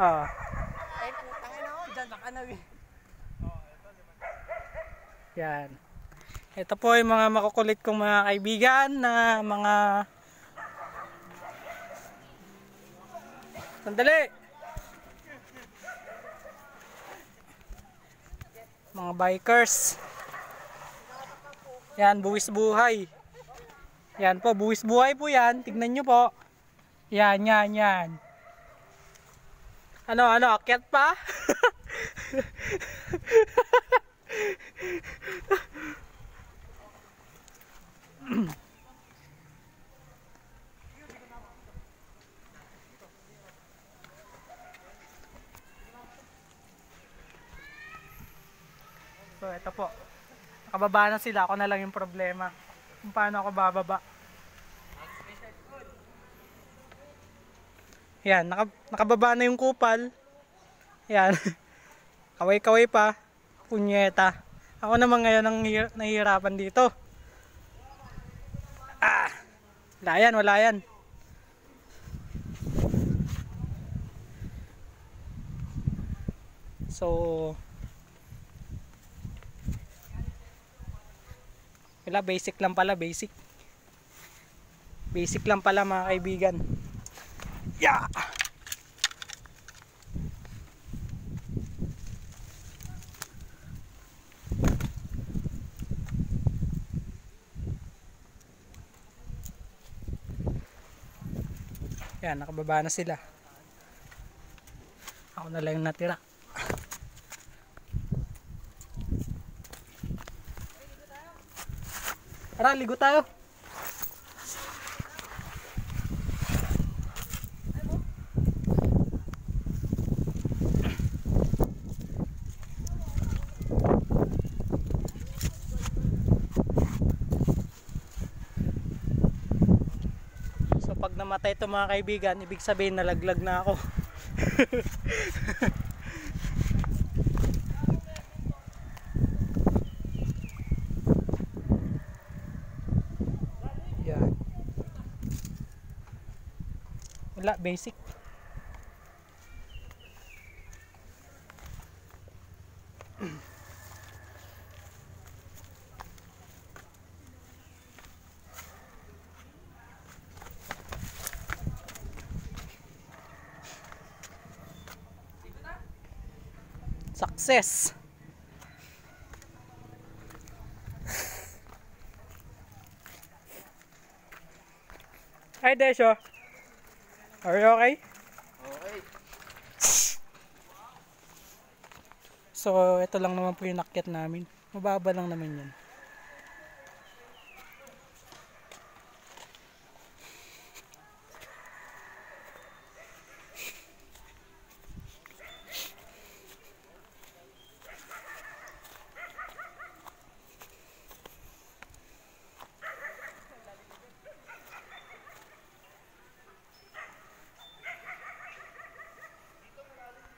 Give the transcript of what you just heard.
Ah. Ay, putang ina ko. Diyan ka na eh. Yan. Ito po yung mga makukulit kong mga kaibigan na mga... Sandali! Mga bikers. Yan, buwis buhay. Yan po, buwis buhay po yan. Tignan nyo po. Yan, yan, yan. Ano, akyat pa? So, ito po. Nakababa na sila. Ako na lang yung problema. Kung paano ako bababa. Yan, nakababa na yung kupal. Yan. Kaway-kaway pa. Punyeta. Ako naman ngayon ang nahihirapan dito. Ah! Wala yan, wala yan. So, wala, basic lang pala, basic. Basic lang pala mga kaibigan. Yeah! Yan, nakababa na sila. Ako na lang yung natira. Tara, ligo tayo. So pag namatay ito mga kaibigan, ibig sabihin nalaglag na ako. Yan. Wala, basic. Success. Hi Desho. Are you okay? Okay. So ito lang naman po yung nakyat namin. Mababa lang naman yan.